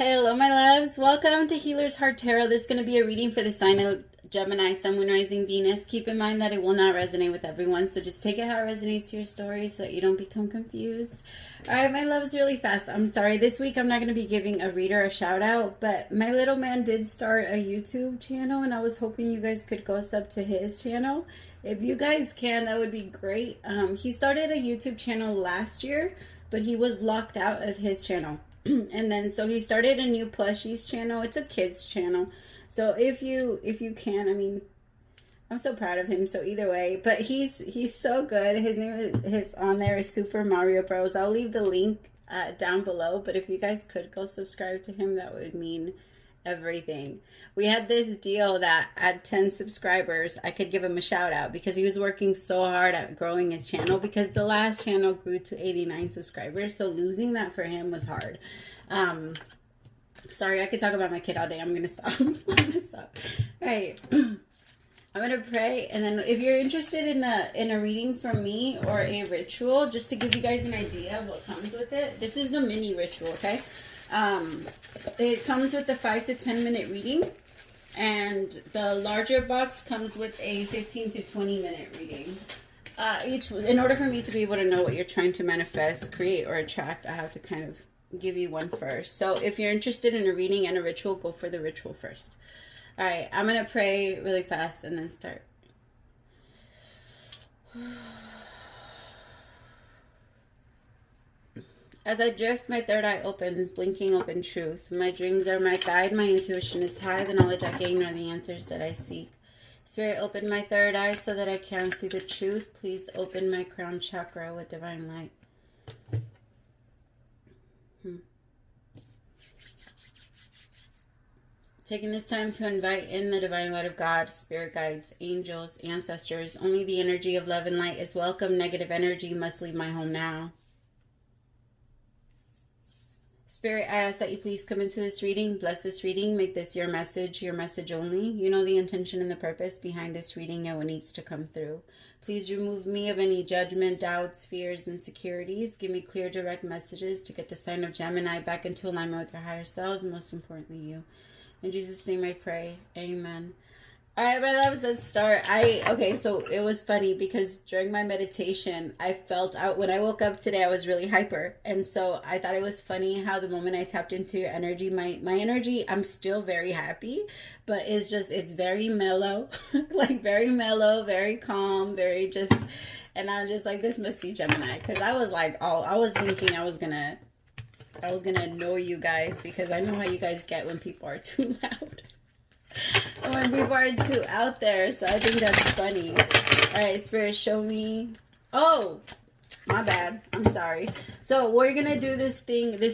Hello, my loves. Welcome to Healer's Heart Tarot. This is going to be a reading for the sign of Gemini, Sun, Moon, Rising, Venus. Keep in mind that it will not resonate with everyone, so just take it how it resonates to your story so that you don't become confused. All right, my loves, really fast. I'm sorry. This week I'm not going to be giving a reader a shout out, but my little man did start a YouTube channel, and I was hoping you guys could go sub to his channel. If you guys can, that would be great. He started a YouTube channel last year, but he was locked out of his channel. And then so he started a new plushies channel. It's a kids channel. So if you can, I mean, I'm so proud of him. So either way, but he's so good. His name is on there is Super Mario Bros. I'll leave the link down below, but if you guys could go subscribe to him, that would mean everything. We had this deal that at 10 subscribers I could give him a shout out because he was working so hard at growing his channel, because the last channel grew to 89 subscribers, so losing that for him was hard. Sorry, I could talk about my kid all day. I'm gonna stop. I'm gonna stop. All right. I'm gonna pray, and then if you're interested in a reading from me or a ritual, just to give you guys an idea of what comes with it, this is the mini ritual, okay? It comes with the 5 to 10 minute reading, and the larger box comes with a 15 to 20 minute reading. In order for me to be able to know what you're trying to manifest, create, or attract, I have to kind of give you one first. So if you're interested in a reading and a ritual, go for the ritual first. All right, I'm going to pray really fast and then start. As I drift, my third eye opens, blinking open truth. My dreams are my guide, my intuition is high, the knowledge I gain are the answers that I seek. Spirit, open my third eye so that I can see the truth. Please open my crown chakra with divine light. Taking this time to invite in the divine light of God, spirit guides, angels, ancestors. Only the energy of love and light is welcome. Negative energy must leave my home now. Spirit, I ask that you please come into this reading, bless this reading, make this your message only. You know the intention and the purpose behind this reading and what needs to come through. Please remove me of any judgment, doubts, fears, insecurities. Give me clear, direct messages to get the sign of Gemini back into alignment with our higher selves, and most importantly, you. In Jesus' name I pray. Amen. All right, my loves, let's start. Okay, so it was funny because during my meditation, I felt out when I woke up today, I was really hyper. And so I thought it was funny how the moment I tapped into your energy, my energy, I'm still very happy, but it's very mellow, like very mellow, very calm, very just, and I'm just like, this must be Gemini. Cause I was like, I was thinking I was gonna annoy you guys because I know how you guys get when people are too loud. When people are too out there, so I think that's funny. All right, Spirit, show me. Oh, my bad. I'm sorry. So we're gonna do this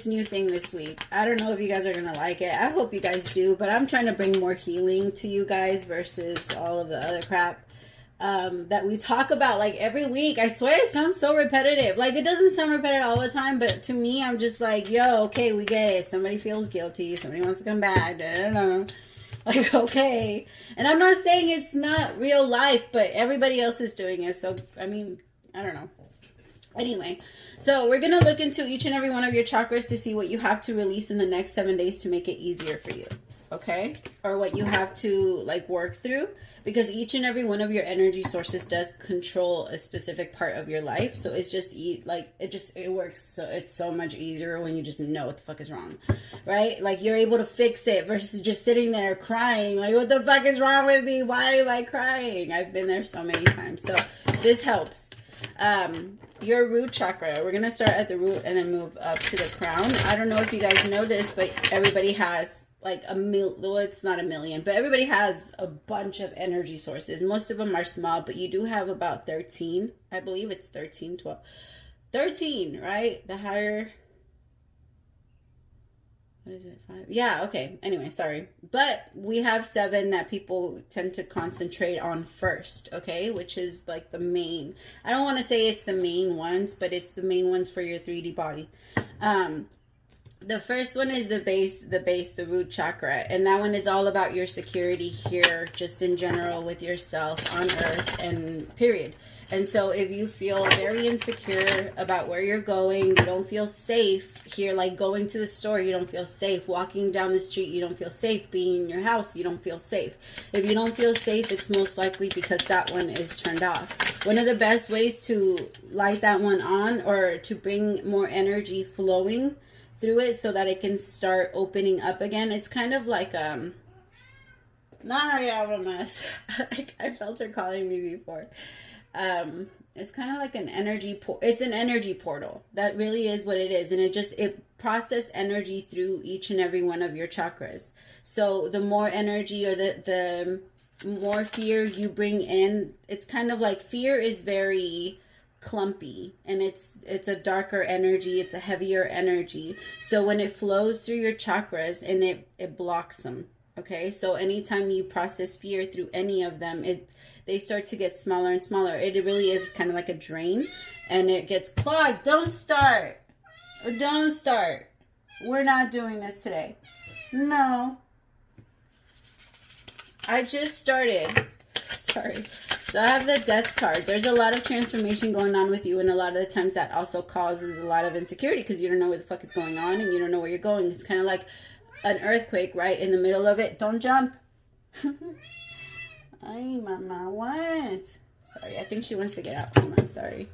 new thing this week. I don't know if you guys are gonna like it. I hope you guys do, but I'm trying to bring more healing to you guys versus all of the other crap that we talk about like every week. I swear it sounds so repetitive. Like, it doesn't sound repetitive all the time, but to me, I'm just like, yo, okay, we get it. Somebody feels guilty. Somebody wants to come back. Da, da, da. Like, okay. And I'm not saying it's not real life, but everybody else is doing it. So, I mean, I don't know. Anyway, so we're going to look into each and every one of your chakras to see what you have to release in the next 7 days to make it easier for you. Okay? Or what you have to, like, work through. Because each and every one of your energy sources does control a specific part of your life. So it's just, it works. So it's so much easier when you just know what the fuck is wrong. Right? Like, you're able to fix it versus just sitting there crying. Like, what the fuck is wrong with me? Why am I crying? I've been there so many times. So this helps. Your root chakra. We're going to start at the root and then move up to the crown. I don't know if you guys know this, but everybody has like well, it's not a million, but everybody has a bunch of energy sources. Most of them are small, but you do have about 13. I believe it's 13, 12. 13, right? The higher... What is it? 5? Yeah, okay. Anyway, sorry. But we have 7 that people tend to concentrate on first, okay? Which is like the main... I don't want to say it's the main ones, but it's the main ones for your 3D body. The first one is the root chakra. And that one is all about your security here, just in general with yourself on earth and period. And so if you feel very insecure about where you're going, you don't feel safe here, like going to the store, you don't feel safe. Walking down the street, you don't feel safe. Being in your house, you don't feel safe. If you don't feel safe, it's most likely because that one is turned off. One of the best ways to light that one on, or to bring more energy flowing through it so that it can start opening up again. It's kind of like not right now, a mess. I felt her calling me before. It's kind of like an energy it's an energy portal. That really is what it is. And it processes energy through each and every one of your chakras. So the more energy, or the more fear you bring in, it's kind of like fear is very clumpy, and it's a darker energy, it's a heavier energy. So when it flows through your chakras, and it blocks them. Okay, so anytime you process fear through any of them, they start to get smaller and smaller. It really is kind of like a drain, and it gets clogged. Don't start. We're not doing this today. No. I just started. Sorry. So I have the Death card. There's a lot of transformation going on with you, and a lot of the times that also causes a lot of insecurity because you don't know what the fuck is going on, and you don't know where you're going. It's kind of like an earthquake right in the middle of it. Don't jump. Ay, mama, what? Sorry, I think she wants to get out. Hold on, sorry.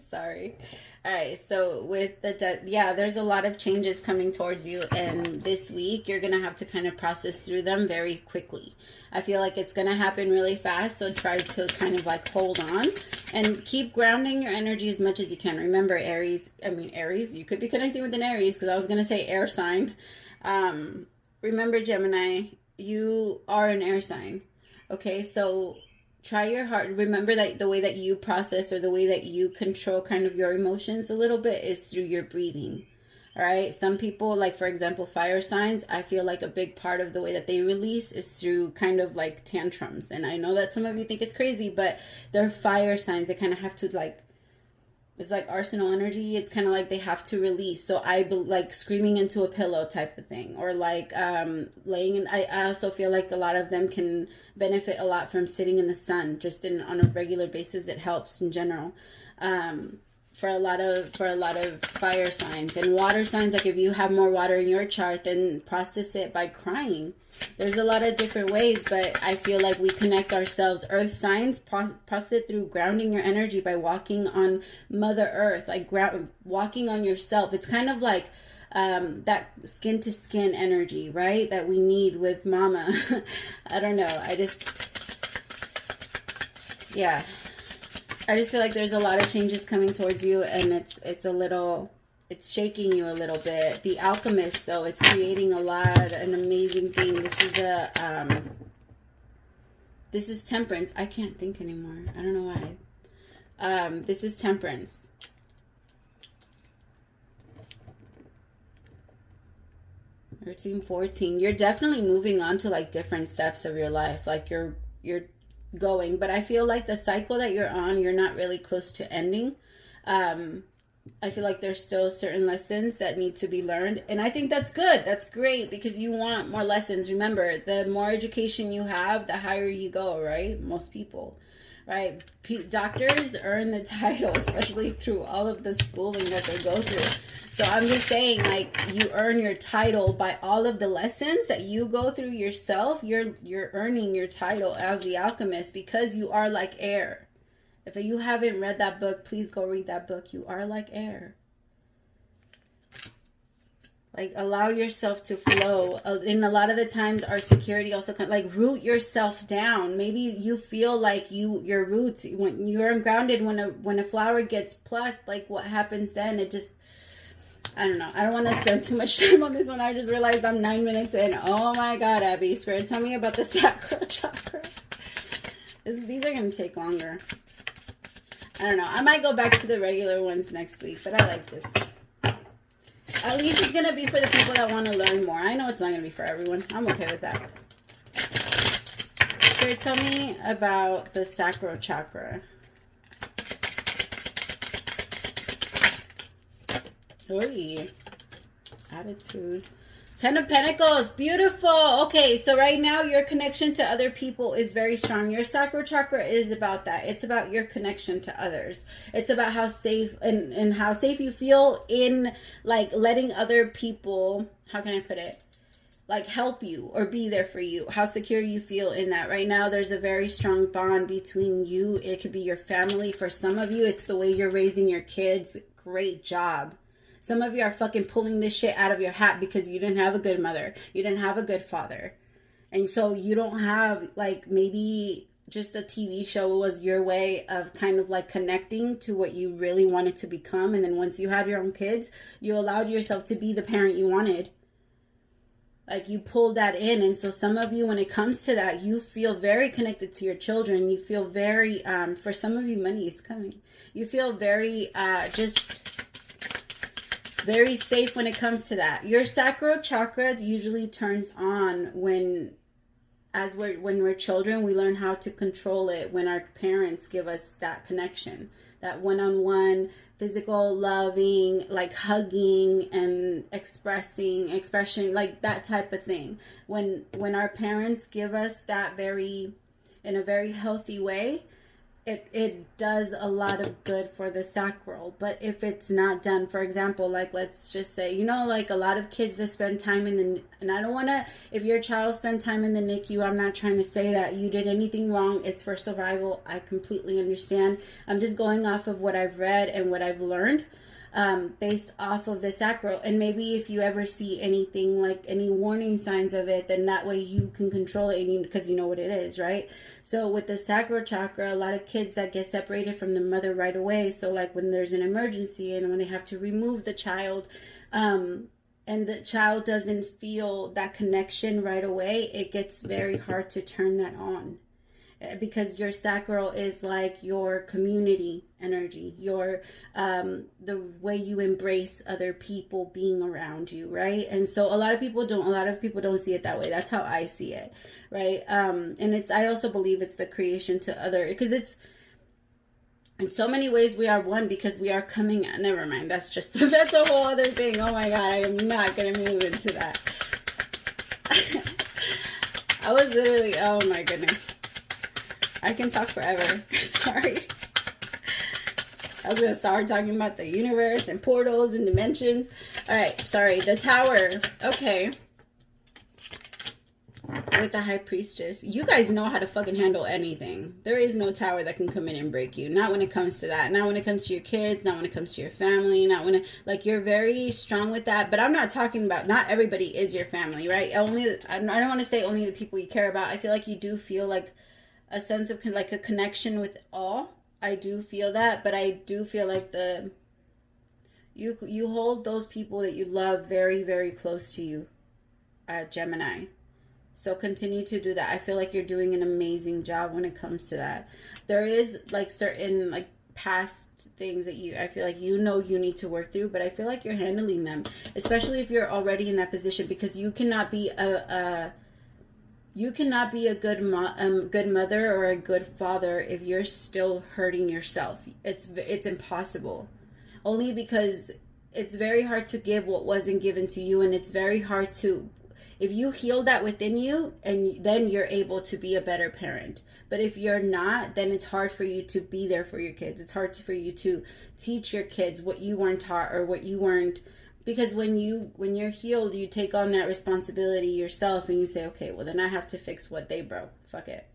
Sorry. All right, so with the death, yeah, there's a lot of changes coming towards you, and this week you're going to have to kind of process through them very quickly. I feel like it's going to happen really fast, so try to kind of like hold on and keep grounding your energy as much as you can. Remember, Aries, you could be connecting with an Aries, because I was going to say air sign. Remember, Gemini, you are an air sign. Okay, so try your heart. Remember that the way that you process, or the way that you control kind of your emotions a little bit, is through your breathing. All right. Some people, like, for example, fire signs, I feel like a big part of the way that they release is through kind of like tantrums. And I know that some of you think it's crazy, but they're fire signs. They kind of have to, like, it's like arsenal energy. It's kind of like they have to release. So like screaming into a pillow type of thing, or like laying in. I also feel like a lot of them can benefit a lot from sitting in the sun, just on a regular basis. It helps in general. For a lot of fire signs. And water signs, like if you have more water in your chart, then process it by crying. There's a lot of different ways, but I feel like we connect ourselves. Earth signs, process it through grounding your energy by walking on Mother Earth, like walking on yourself. It's kind of like that skin to skin energy, right? That we need with Mama. I don't know. I just feel like there's a lot of changes coming towards you, and it's shaking you a little bit. The Alchemist, though, it's creating an amazing thing. This is Temperance. I can't think anymore. I don't know why. This is Temperance. (13, 14). You're definitely moving on to like different steps of your life. Like you're going, but I feel like the cycle that you're on, you're not really close to ending. I feel like there's still certain lessons that need to be learned, and I think that's good. That's great, because you want more lessons. Remember, the more education you have, the higher you go, right? Most people, right? Doctors earn the title, especially through all of the schooling that they go through. So I'm just saying, like, you earn your title by all of the lessons that you go through yourself. You're earning your title as the Alchemist, because you are like air. If you haven't read that book, please go read that book. You are like air. Like, allow yourself to flow. And a lot of the times our security also kind of like root yourself down. Maybe you feel like your roots, when you're ungrounded, when a flower gets plucked, like what happens then? It just, I don't know. I don't want to spend too much time on this one. I just realized I'm 9 minutes in. Oh my God, Abby. Spirit, tell me about the Sacral Chakra. These are going to take longer. I don't know. I might go back to the regular ones next week, but I like this. At least it's going to be for the people that want to learn more. I know it's not going to be for everyone. I'm okay with that. Spirit, tell me about the Sacral Chakra. Oy. Attitude. 10 of Pentacles. Beautiful. Okay, so right now your connection to other people is very strong. Your sacral chakra is about that. It's about your connection to others. It's about how safe and how safe you feel in like letting other people, how can I put it? Like help you or be there for you. How secure you feel in that. Right now there's a very strong bond between you. It could be your family. For some of you, it's the way you're raising your kids. Great job. Some of you are fucking pulling this shit out of your hat because you didn't have a good mother. You didn't have a good father. And so you don't have, like, maybe just a TV show was your way of kind of like connecting to what you really wanted to become. And then once you had your own kids, you allowed yourself to be the parent you wanted. Like you pulled that in. And so some of you, when it comes to that, you feel very connected to your children. You feel very, for some of you, money is coming. You feel very, just very safe when it comes to that. Your sacral chakra usually turns on when we're children. We learn how to control it when our parents give us that connection, that one-on-one physical loving, like hugging and expression, like that type of thing. When our parents give us that in a very healthy way, it does a lot of good for the sacral. But if it's not done, for example, like let's just say, you know, like a lot of kids that spend time and I don't want to, if your child spend time in the NICU, I'm not trying to say that you did anything wrong. It's for survival. I completely understand. I'm just going off of what I've read and what I've learned. Based off of the sacral. And maybe if you ever see anything like any warning signs of it, then that way you can control it because you know what it is, right? So with the sacral chakra, a lot of kids that get separated from the mother right away. So like when there's an emergency and when they have to remove the child, and the child doesn't feel that connection right away, it gets very hard to turn that on. Because your sacral is like your community energy, your the way you embrace other people being around you, right? And so a lot of people don't see it that way. That's how I see it, right? And I also believe it's the creation to other, because it's in so many ways we are one, because we are coming. Never mind. That's a whole other thing. Oh my God, I am not gonna move into that. I was literally, oh my goodness. I can talk forever. Sorry. I was going to start talking about the universe and portals and dimensions. All right. Sorry. The Tower. Okay. With the High Priestess. You guys know how to fucking handle anything. There is no tower that can come in and break you. Not when it comes to that. Not when it comes to your kids. Not when it comes to your family. Not when like you're very strong with that. But I'm not talking about, not everybody is your family, right? I don't want to say only the people you care about. I feel like you do feel like a sense of like a connection with all. I do feel that, but I do feel like you hold those people that you love very, very close to you, Gemini. So continue to do that. I feel like you're doing an amazing job when it comes to that. There is like certain like past things that I feel like you need to work through, but I feel like you're handling them, especially if you're already in that position, because you cannot be a good mother or a good father if you're still hurting yourself. It's impossible. Only because it's very hard to give what wasn't given to you, and it's very hard to, if you heal that within you, and then you're able to be a better parent. But if you're not, then it's hard for you to be there for your kids. It's hard for you to teach your kids what you weren't taught or what you weren't. Because when you're healed, you take on that responsibility yourself and you say, okay, well then I have to fix what they broke. Fuck it.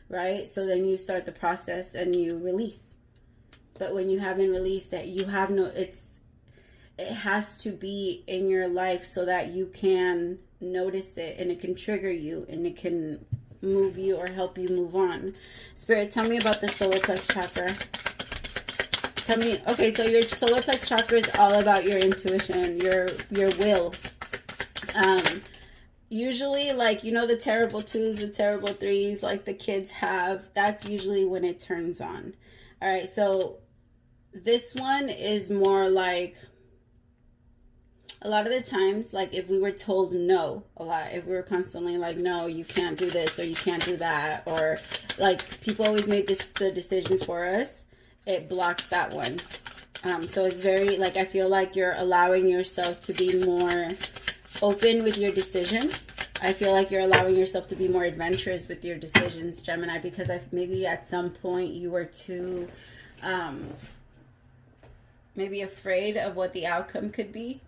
Right? So then you start the process and you release. But when you haven't released that, you have it has to be in your life so that you can notice it and it can trigger you and it can move you or help you move on. Spirit, tell me about the solar plex chakra. Tell me, okay, so your solar plex chakra is all about your intuition, your will. Usually, like, you know, the terrible 2s, the terrible 3s, like the kids have, that's usually when it turns on. All right, so this one is more like, a lot of the times, like if we were told no a lot, if we were constantly like, no, you can't do this or you can't do that, or like people always made the decisions for us, it blocks that one. So it's very, like, I feel like you're allowing yourself to be more open with your decisions. I feel like you're allowing yourself to be more adventurous with your decisions, Gemini, because maybe at some point you were too maybe afraid of what the outcome could be.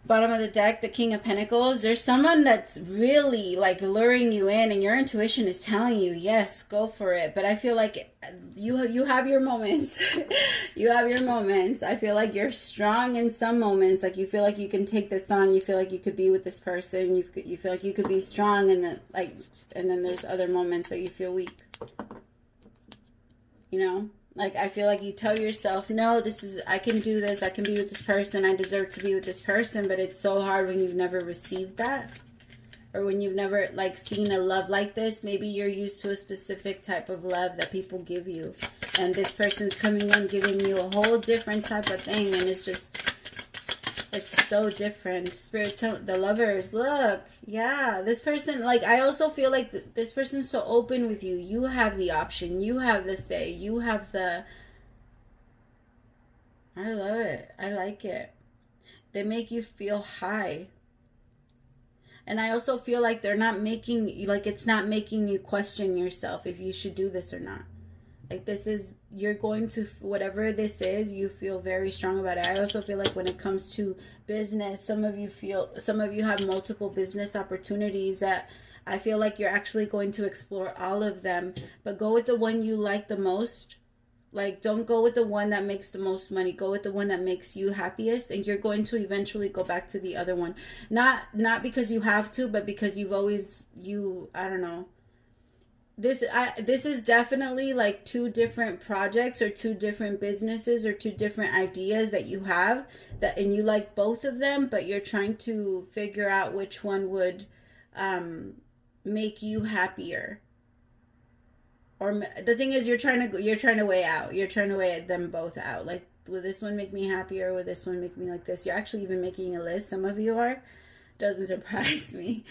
Bottom of the deck, the King of Pentacles. There's someone that's really like luring you in, and your intuition is telling you, yes, go for it. But I feel like you have your moments. You have your moments. I feel like you're strong in some moments. Like you feel like you can take this on. You feel like you could be with this person. You feel like you could be strong, and then there's other moments that you feel weak. You know? Like, I feel like you tell yourself, no, I can do this. I can be with this person. I deserve to be with this person. But it's so hard when you've never received that. Or when you've never, like, seen a love like this. Maybe you're used to a specific type of love that people give you. And this person's coming in giving you a whole different type of thing. And it's just, it's so different. Spirit, the Lovers, look. Yeah, this person, like, I also feel like this person's so open with you. You have the option. You have the say. You have the... I love it. I like it. They make you feel high. And I also feel like they're not making, like, it's not making you question yourself if you should do this or not. Like, this is, you're going to, whatever this is, you feel very strong about it. I also feel like when it comes to business, some of you have multiple business opportunities that I feel like you're actually going to explore all of them. But go with the one you like the most. Like, don't go with the one that makes the most money. Go with the one that makes you happiest. And you're going to eventually go back to the other one. Not because you have to, but because you've always, I don't know. This is definitely like two different projects or two different businesses or two different ideas that you have, and you like both of them, but you're trying to figure out which one would make you happier. Or the thing is, you're trying to weigh them both out. Like, will this one make me happier? Will this one make me like this? You're actually even making a list. Some of you are. Doesn't surprise me.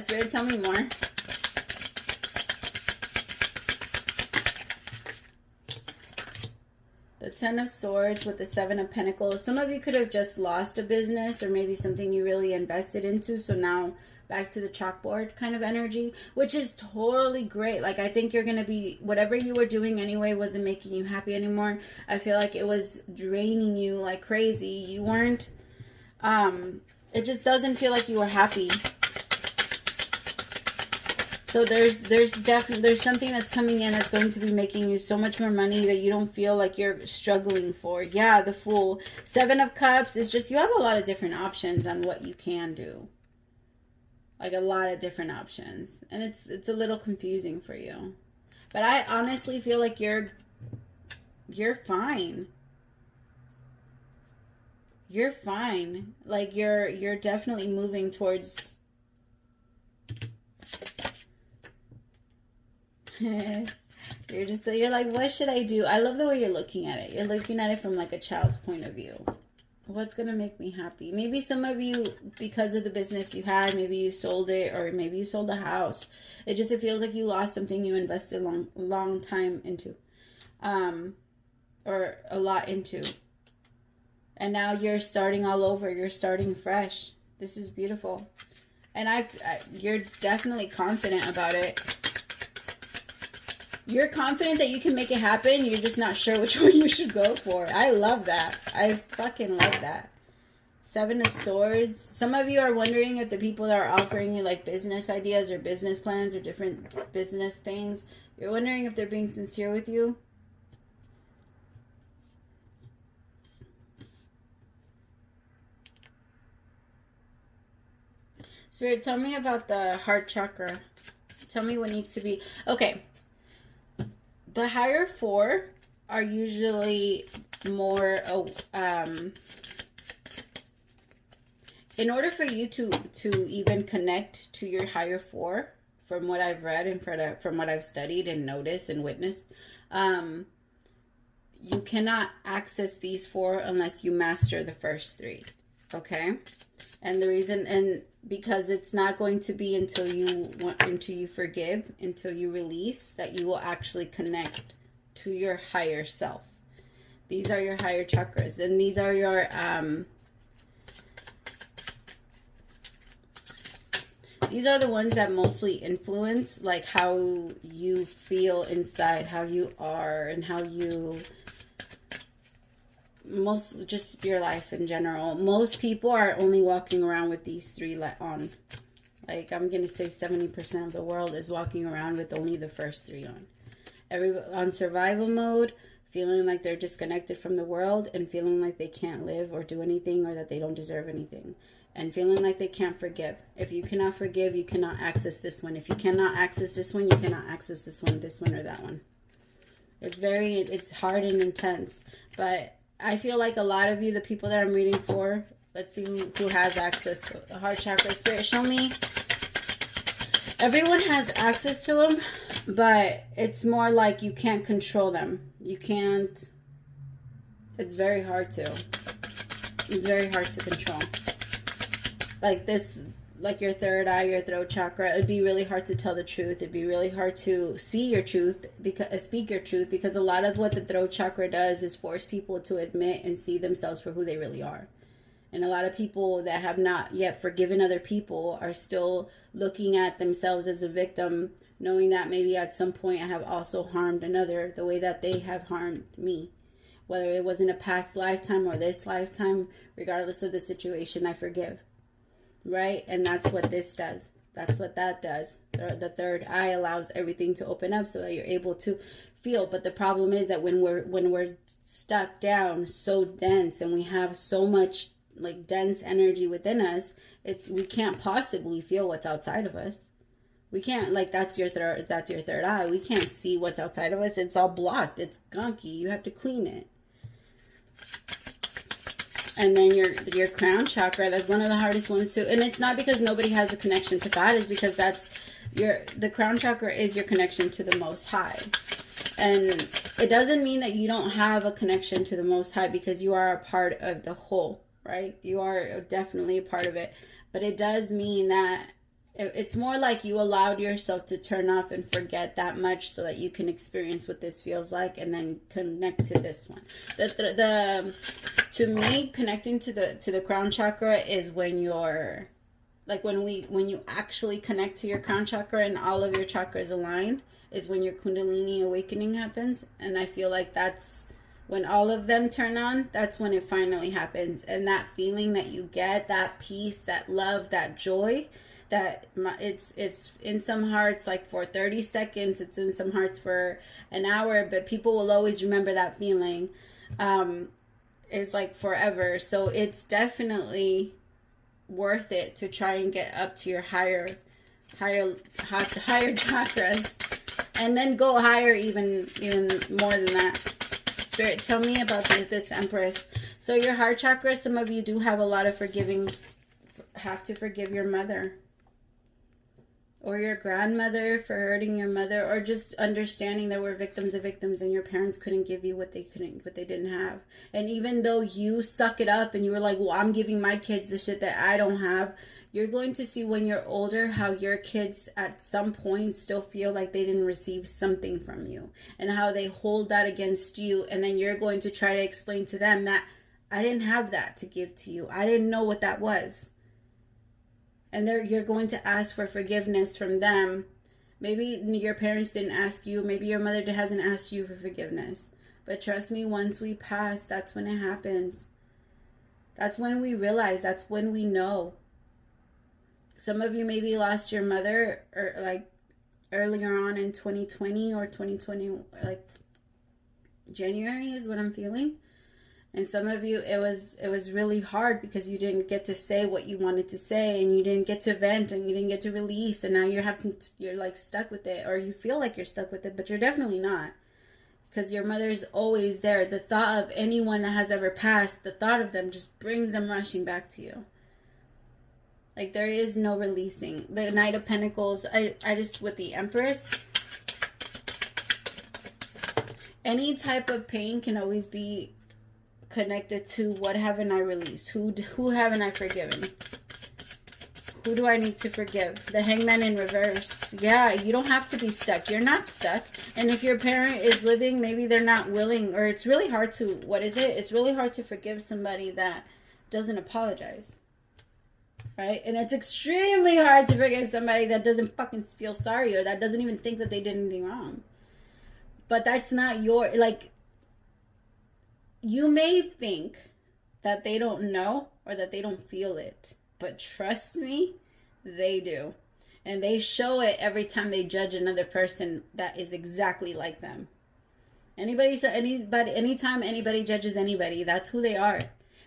Spirit, tell me more. The Ten of Swords with the Seven of Pentacles. Some of you could have just lost a business or maybe something you really invested into. So now back to the chalkboard kind of energy, which is totally great. Like, I think you're going to be, whatever you were doing anyway wasn't making you happy anymore. I feel like it was draining you like crazy. You weren't, it just doesn't feel like you were happy. So there's something that's coming in that's going to be making you so much more money that you don't feel like you're struggling for. Yeah, the Fool. Seven of Cups is just, you have a lot of different options on what you can do. Like, a lot of different options. And it's a little confusing for you. But I honestly feel like you're fine. You're fine. Like, you're definitely moving towards... you're like, what should I do? I love the way you're looking at it. You're looking at it from like a child's point of view. What's gonna make me happy? Maybe some of you, because of the business you had, maybe you sold it, or maybe you sold a house. It feels like you lost something you invested long time into, or a lot into, and now you're starting all over. You're starting fresh. This is beautiful, and you're definitely confident about it. You're confident that you can make it happen. You're just not sure which one you should go for. I love that. I fucking love that. Seven of Swords. Some of you are wondering if the people that are offering you like business ideas or business plans or different business things, you're wondering if they're being sincere with you. Spirit, tell me about the heart chakra. Tell me what needs to be... Okay. The higher four are usually more, in order for you to even connect to your higher four, from what I've read and from what I've studied and noticed and witnessed, you cannot access these four unless you master the first three, okay? And the reason, and because it's not going to be until you forgive, until you release, that you will actually connect to your higher self. These are your higher chakras, and these are your these are the ones that mostly influence like how you feel inside, how you are, and how you just your life in general. Most people are only walking around with these three on. Like, I'm gonna say 70% of the world is walking around with only the first three on. On survival mode, feeling like they're disconnected from the world, and feeling like they can't live or do anything, or that they don't deserve anything, and feeling like they can't forgive. If you cannot forgive, you cannot access this one. If you cannot access this one, you cannot access this one, or that one. It's hard and intense. But I feel like a lot of you, the people that I'm reading for, let's see who has access to the heart chakra. Spirit, show me. Everyone has access to them, but it's more like you can't control them. You can't. It's very hard to. It's very hard to control. Like this, like your third eye, your throat chakra, it'd be really hard to tell the truth. It'd be really hard to see your truth, speak your truth, because a lot of what the throat chakra does is force people to admit and see themselves for who they really are. And a lot of people that have not yet forgiven other people are still looking at themselves as a victim, knowing that maybe at some point I have also harmed another the way that they have harmed me. Whether it was in a past lifetime or this lifetime, regardless of the situation, I forgive. Right? And that's what this does. That's what that does. The third eye allows everything to open up so that you're able to feel. But the problem is that when we're stuck down so dense, and we have so much like dense energy within us, we can't possibly feel what's outside of us. We can't, like, that's your third eye. We can't see what's outside of us. It's all blocked. It's gunky. You have to clean it. And then your crown chakra, that's one of the hardest ones too. And it's not because nobody has a connection to God, it's because the crown chakra is your connection to the Most High. And it doesn't mean that you don't have a connection to the Most High, because you are a part of the whole, right? You are definitely a part of it. But it does mean that it's more like you allowed yourself to turn off and forget that much so that you can experience what this feels like, and then connect to this one. To me, connecting to the crown chakra is when you're like, when you actually connect to your crown chakra and all of your chakras align, is when your Kundalini awakening happens. And I feel like that's when all of them turn on. That's when it finally happens. And that feeling that you get, that peace, that love, that joy, that it's in some hearts like for 30 seconds, it's in some hearts for an hour, but people will always remember that feeling. Is like forever. So it's definitely worth it to try and get up to your higher chakras, and then go higher even more than that. Spirit, tell me about this Empress. So your heart chakra, some of you do have a lot of have to forgive your mother or your grandmother for hurting your mother, or just understanding that we're victims of victims, and your parents couldn't give you what they didn't have. And even though you suck it up and you were like, well, I'm giving my kids the shit that I don't have, you're going to see when you're older how your kids at some point still feel like they didn't receive something from you, and how they hold that against you. And then you're going to try to explain to them that I didn't have that to give to you. I didn't know what that was. And you're going to ask for forgiveness from them. Maybe your parents didn't ask you. Maybe your mother hasn't asked you for forgiveness. But trust me, once we pass, that's when it happens. That's when we realize. That's when we know. Some of you maybe lost your mother, or like earlier on in 2020 or 2020, like January is what I'm feeling. And some of you, it was really hard because you didn't get to say what you wanted to say, and you didn't get to vent, and you didn't get to release, and now you're like stuck with it, or you feel like you're stuck with it, but you're definitely not, because your mother's always there. The thought of anyone that has ever passed, the thought of them just brings them rushing back to you. Like, there is no releasing. The Knight of Pentacles, I just, with the Empress, any type of pain can always be connected to what haven't I released? Who haven't I forgiven? Who do I need to forgive? The Hangman in reverse. Yeah, you don't have to be stuck. You're not stuck. And if your parent is living, maybe they're not willing, or it's really hard to, what is it? It's really hard to forgive somebody that doesn't apologize. Right? And it's extremely hard to forgive somebody that doesn't fucking feel sorry, or that doesn't even think that they did anything wrong. But that's not your, like, you may think that they don't know or that they don't feel it. But trust me, they do. And they show it every time they judge another person that is exactly like them. Anytime anybody judges anybody, that's who they are.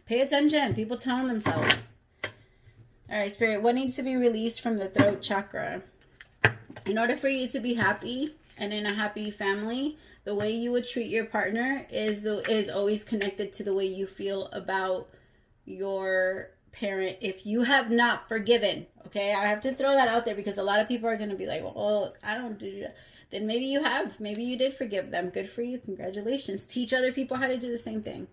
Pay attention. People telling themselves. All right, Spirit, what needs to be released from the throat chakra? In order for you to be happy and in a happy family, the way you would treat your partner is always connected to the way you feel about your parent. If you have not forgiven, okay, I have to throw that out there because a lot of people are going to be like, well, I don't do that. Then maybe you have. Maybe you did forgive them. Good for you. Congratulations. Teach other people how to do the same thing.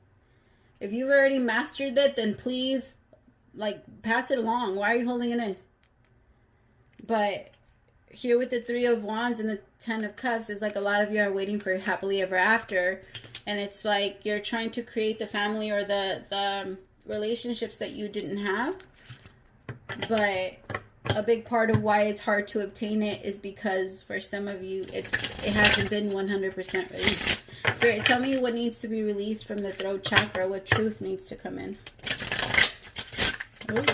If you've already mastered it, then please, like, pass it along. Why are you holding it in? But here with the 3 of Wands and the 10 of Cups, is like a lot of you are waiting for happily ever after. And it's like you're trying to create the family or the relationships that you didn't have. But a big part of why it's hard to obtain it is because for some of you it hasn't been 100% released. Spirit, tell me what needs to be released from the throat chakra. What truth needs to come in? Really?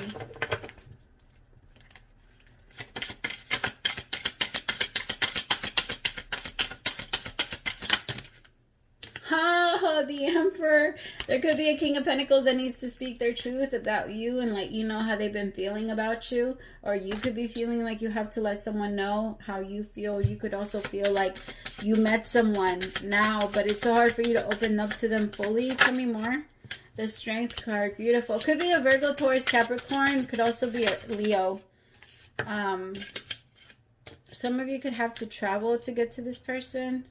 The Emperor. There could be a King of Pentacles that needs to speak their truth about you and let you know how they've been feeling about you. Or you could be feeling like you have to let someone know how you feel. You could also feel like you met someone now, but it's so hard for you to open up to them fully. Tell me more. The Strength card. Beautiful. Could be a Virgo, Taurus, Capricorn. Could also be a Leo. Some of you could have to travel to get to this person.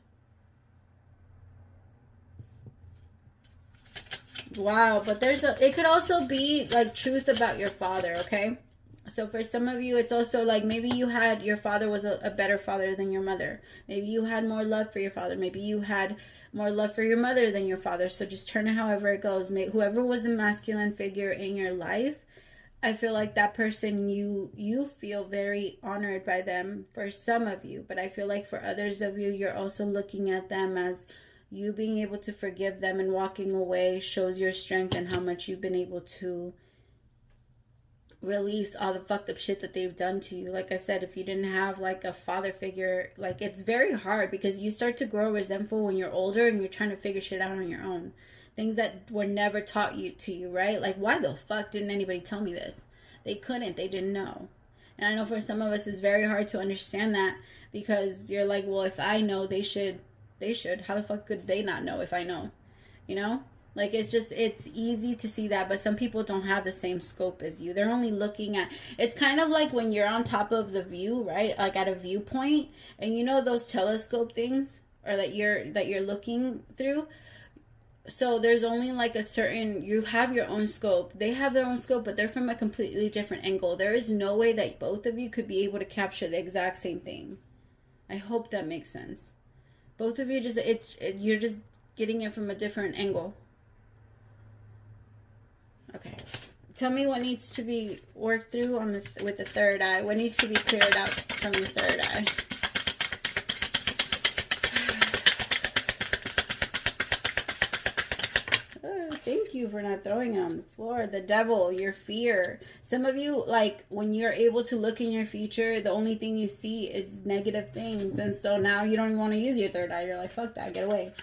Wow, but it could also be like truth about your father, okay? So for some of you, it's also like maybe your father was a better father than your mother. Maybe you had more love for your father. Maybe you had more love for your mother than your father. So just turn it however it goes. Whoever was the masculine figure in your life, I feel like that person, you feel very honored by them for some of you. But I feel like for others of you, you're also looking at them as you being able to forgive them and walking away shows your strength and how much you've been able to release all the fucked up shit that they've done to you. Like I said, if you didn't have like a father figure, like it's very hard because you start to grow resentful when you're older and you're trying to figure shit out on your own. Things that were never taught to you, right? Like, why the fuck didn't anybody tell me this? They couldn't. They didn't know. And I know for some of us it's very hard to understand that because you're like, well, if I know, they should. How the fuck could they not know if I know? You know? Like, it's easy to see that, but some people don't have the same scope as you. They're only looking at, it's kind of like when you're on top of the view, right? Like at a viewpoint, and you know those telescope things, or that you're looking through. So there's only like a certain, you have your own scope. They have their own scope, but they're from a completely different angle. There is no way that both of you could be able to capture the exact same thing. I hope that makes sense. Both of you you're just getting it from a different angle. Okay. Tell me what needs to be worked through with the third eye. What needs to be cleared out from the third eye? Thank you for not throwing it on the floor. The Devil, your fear. Some of you, like, when you're able to look in your future, the only thing you see is negative things. And so now you don't even want to use your third eye. You're like, fuck that, get away.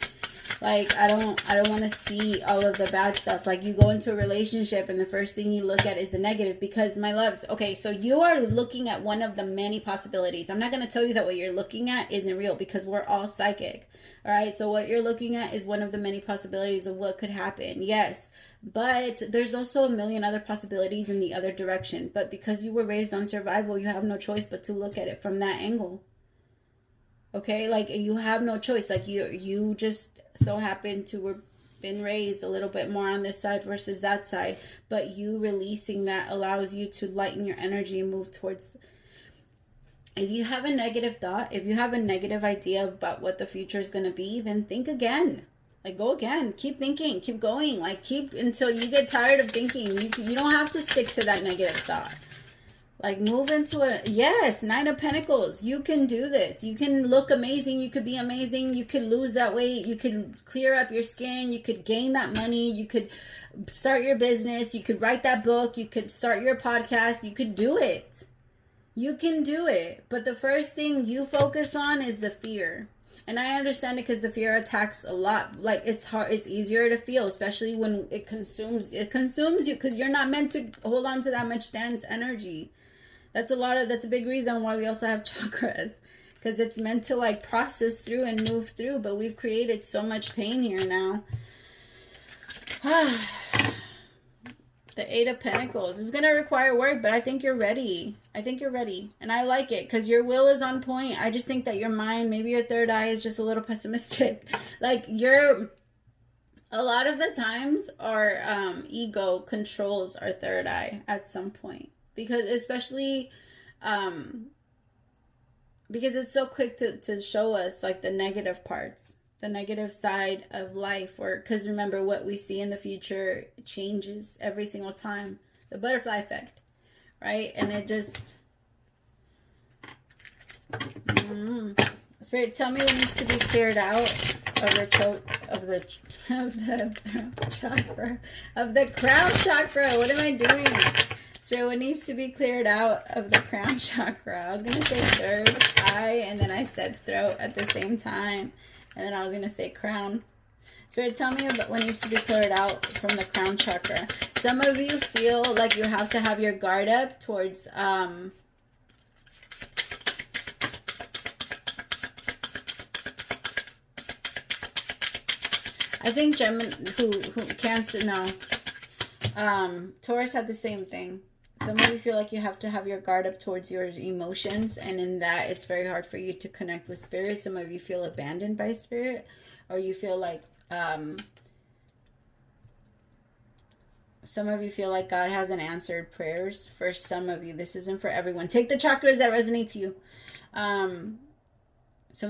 Like, I don't want to see all of the bad stuff. Like, you go into a relationship and the first thing you look at is the negative because, my loves, okay, so you are looking at one of the many possibilities. I'm not going to tell you that what you're looking at isn't real because we're all psychic. All right, so what you're looking at is one of the many possibilities of what could happen. Yes, but there's also a million other possibilities in the other direction. But because you were raised on survival, you have no choice but to look at it from that angle. Okay, like you have no choice. Like you just so happen to been raised a little bit more on this side versus that side, but you releasing that allows you to lighten your energy and move towards. If you have a negative thought, if you have a negative idea about what the future is going to be, then think again. Like, go again. Keep thinking. Keep going. Like, keep until you get tired of thinking. You don't have to stick to that negative thought. Like, move into a, yes, Nine of Pentacles. You can do this. You can look amazing. You could be amazing. You could lose that weight. You could clear up your skin. You could gain that money. You could start your business. You could write that book. You could start your podcast. You could do it. You can do it. But the first thing you focus on is the fear. And I understand it because the fear attacks a lot. Like, it's hard. It's easier to feel, especially when it consumes you, because you're not meant to hold on to that much dense energy. That's a big reason why we also have chakras, because it's meant to like process through and move through. But we've created so much pain here now. The Eight of Pentacles is going to require work, but I think you're ready. I think you're ready. And I like it because your will is on point. I just think that your mind, maybe your third eye is just a little pessimistic. Like, a lot of the times our ego controls our third eye at some point. Because especially, because it's so quick to show us like the negative parts. The negative side of life, or because remember, what we see in the future changes every single time. The butterfly effect, right? And it just Spirit, tell me what needs to be cleared out of the chakra, of the crown chakra. What am I doing? Spirit, what needs to be cleared out of the crown chakra? I was gonna say third eye, and then I said throat at the same time. And then I was going to say crown. Spirit, tell me about what needs to be cleared out from the crown chakra. Some of you feel like you have to have your guard up towards... I think Gemini, Cancer, no. Taurus had the same thing. Some of you feel like you have to have your guard up towards your emotions, and in that it's very hard for you to connect with spirit. Some of you feel abandoned by spirit, or you feel like some of you feel like God hasn't answered prayers. For some of you, this isn't for everyone. Take the chakras that resonate to you. Some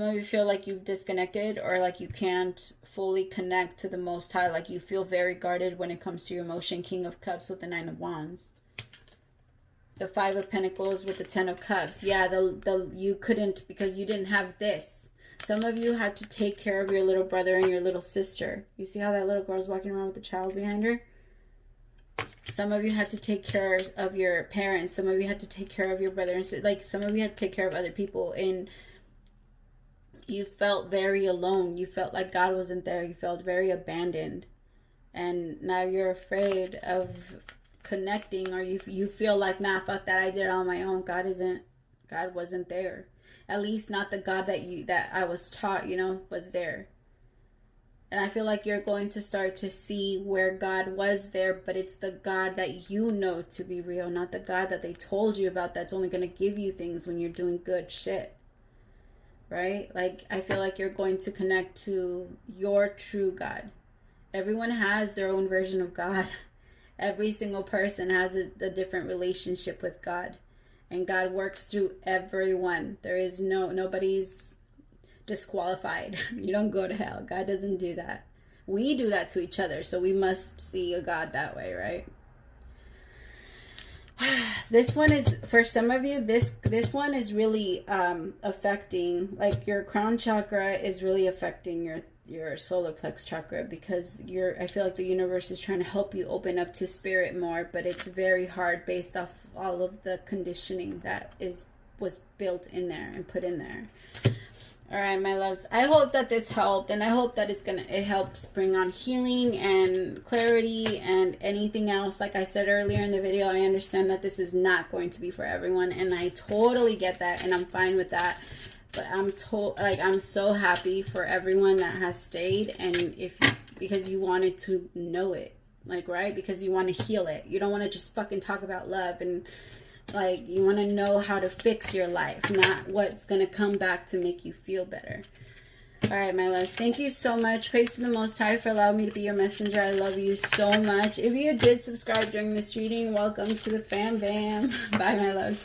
of you feel like you've disconnected, or like you can't fully connect to the Most High. Like you feel very guarded when it comes to your emotion. King of Cups with the Nine of Wands. The Five of Pentacles with the Ten of Cups. Yeah, you couldn't, because you didn't have this. Some of you had to take care of your little brother and your little sister. You see how that little girl's walking around with the child behind her? Some of you had to take care of your parents. Some of you had to take care of your brother and sister. Like, some of you had to take care of other people. And you felt very alone. You felt like God wasn't there. You felt very abandoned. And now you're afraid of connecting, or you feel like, nah, fuck that, I did it on my own. God wasn't there. At least not the God that I was taught, was there. And I feel like you're going to start to see where God was there, but it's the God that you know to be real, not the God that they told you about that's only going to give you things when you're doing good shit. Right? Like, I feel like you're going to connect to your true God. Everyone has their own version of God. Every single person has a different relationship with God. And God works through everyone. There is nobody's disqualified. You don't go to hell. God doesn't do that. We do that to each other. So we must see a God that way, right? This one is, for some of you, this one is really affecting, like, your crown chakra is really affecting your solar plex chakra, because I feel like the universe is trying to help you open up to spirit more, but it's very hard based off all of the conditioning that was built in there and put in there. All right, my loves, I hope that this helped, and I hope that it helps bring on healing and clarity and anything else. Like I said earlier in the video, I understand that this is not going to be for everyone, and I totally get that, and I'm fine with that. But I'm so happy for everyone that has stayed, and because you wanted to know it, like, right? Because you want to heal it. You don't want to just fucking talk about love, and like, you want to know how to fix your life, not what's going to come back to make you feel better. All right, my loves. Thank you so much. Praise to the Most High for allowing me to be your messenger. I love you so much. If you did subscribe during this reading, welcome to the fam bam. Bye, my loves.